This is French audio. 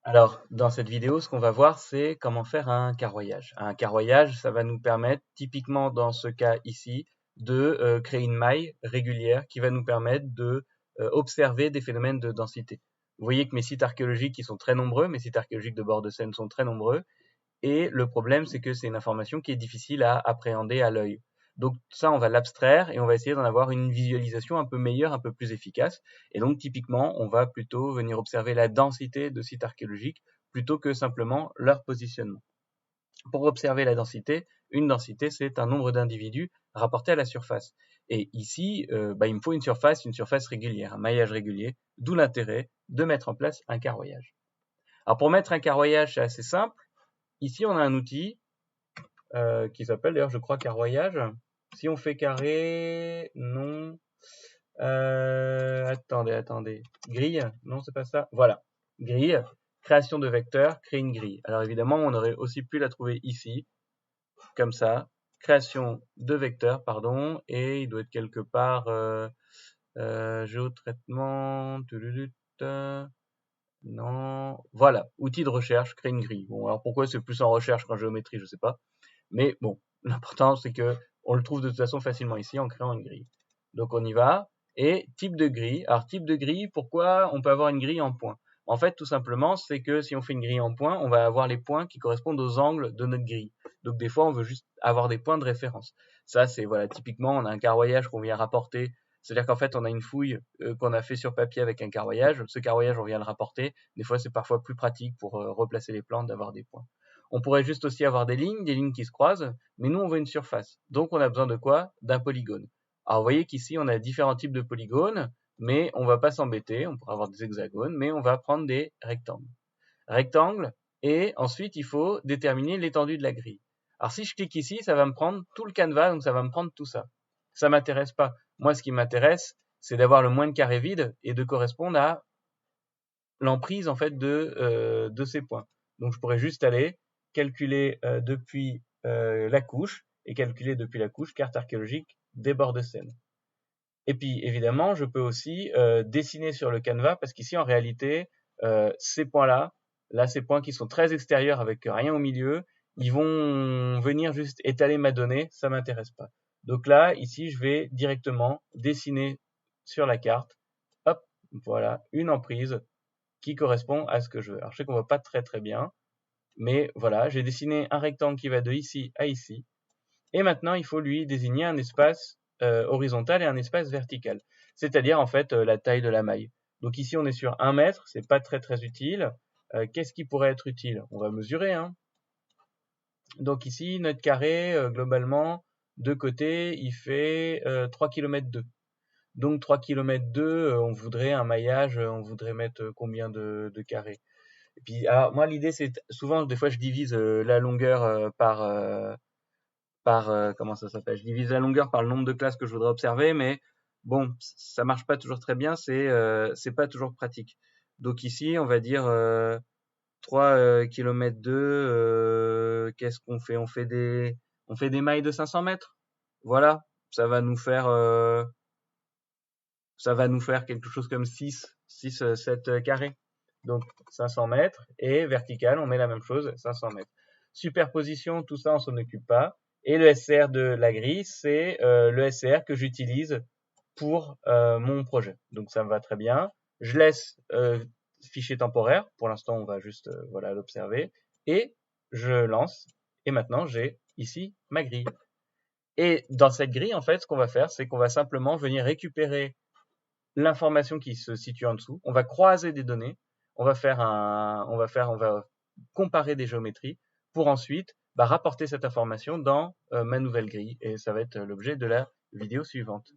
Alors, dans cette vidéo, ce qu'on va voir, c'est comment faire un carroyage. Un carroyage, ça va nous permettre, typiquement dans ce cas ici, de créer une maille régulière qui va nous permettre de observer des phénomènes de densité. Vous voyez que mes sites archéologiques, ils sont très nombreux, mes sites archéologiques de bord de Seine sont très nombreux, et le problème, c'est que c'est une information qui est difficile à appréhender à l'œil. Donc ça, on va l'abstraire et on va essayer d'en avoir une visualisation un peu meilleure, un peu plus efficace. Et donc typiquement, on va plutôt venir observer la densité de sites archéologiques plutôt que simplement leur positionnement. Pour observer la densité, une densité, c'est un nombre d'individus rapporté à la surface. Et ici, il me faut une surface régulière, un maillage régulier, d'où l'intérêt de mettre en place un carroyage. Alors pour mettre un carroyage, c'est assez simple. Ici, on a un outil qui s'appelle d'ailleurs, je crois, carroyage. Si on fait carré, non. Attendez. Grille, non, c'est pas ça. Voilà, grille, création de vecteurs, créer une grille. Alors évidemment, on aurait aussi pu la trouver ici, comme ça. Création de vecteurs, pardon, et il doit être quelque part géotraitement. Non, voilà, outil de recherche, créer une grille. Bon, alors pourquoi c'est plus en recherche qu'en géométrie, je sais pas. Mais bon, l'important c'est que on le trouve de toute façon facilement ici en créant une grille. Donc on y va. Et type de grille. Alors type de grille, pourquoi on peut avoir une grille en points? En fait, tout simplement, c'est que si on fait une grille en points, on va avoir les points qui correspondent aux angles de notre grille. Donc des fois, on veut juste avoir des points de référence. Ça, c'est voilà, typiquement, on a un carroyage qu'on vient rapporter. C'est-à-dire qu'en fait, on a une fouille qu'on a fait sur papier avec un carroyage. Ce carroyage, on vient le rapporter. Des fois, c'est parfois plus pratique pour replacer les plantes d'avoir des points. On pourrait juste aussi avoir des lignes qui se croisent, mais nous, on veut une surface. Donc, on a besoin de quoi? D'un polygone. Alors, vous voyez qu'ici, on a différents types de polygones, mais on va pas s'embêter. On pourra avoir des hexagones, mais on va prendre des rectangles. Rectangle, et ensuite, il faut déterminer l'étendue de la grille. Alors, si je clique ici, ça va me prendre tout le canevas, donc ça va me prendre tout ça. Ça m'intéresse pas. Moi, ce qui m'intéresse, c'est d'avoir le moins de carrés vides et de correspondre à l'emprise en fait de ces points. Donc je pourrais juste aller calculer depuis la couche et calculer depuis la couche carte archéologique des bords de Seine. Et puis évidemment, je peux aussi dessiner sur le canevas parce qu'ici en réalité, ces points-là, ces points qui sont très extérieurs avec rien au milieu, ils vont venir juste étaler ma donnée, ça m'intéresse pas. Donc là, ici, je vais directement dessiner sur la carte, hop, voilà, une emprise qui correspond à ce que je veux. Alors je sais qu'on voit pas très très bien, mais voilà, j'ai dessiné un rectangle qui va de ici à ici. Et maintenant, il faut lui désigner un espace horizontal et un espace vertical, c'est-à-dire en fait la taille de la maille. Donc ici, on est sur 1 mètre, c'est pas très très utile. Qu'est-ce qui pourrait être utile? On va mesurer, hein. Donc ici, notre carré, globalement, de côté, il fait 3 km 2. Donc 3 km 2, on voudrait un maillage, on voudrait mettre combien de carrés? Et puis, alors, moi, l'idée, c'est souvent, des fois, je divise la longueur comment ça s'appelle? Je divise la longueur par le nombre de classes que je voudrais observer, mais bon, ça marche pas toujours très bien, c'est pas toujours pratique. Donc ici, on va dire 3 km 2, qu'est-ce qu'on fait? On fait des mailles de 500 mètres. Voilà, ça va nous faire, quelque chose comme 7 carrés. Donc 500 mètres et vertical, on met la même chose, 500 mètres. Superposition, tout ça, on s'en occupe pas. Et le SR de la grille, c'est le SR que j'utilise pour mon projet. Donc ça me va très bien. Je laisse fichier temporaire. Pour l'instant, on va juste voilà l'observer. Et je lance. Et maintenant, j'ai ici ma grille. Et dans cette grille, en fait, ce qu'on va faire, c'est qu'on va simplement venir récupérer l'information qui se situe en dessous. On va croiser des données. On va comparer des géométries pour ensuite rapporter cette information dans ma nouvelle grille. Et ça va être l'objet de la vidéo suivante.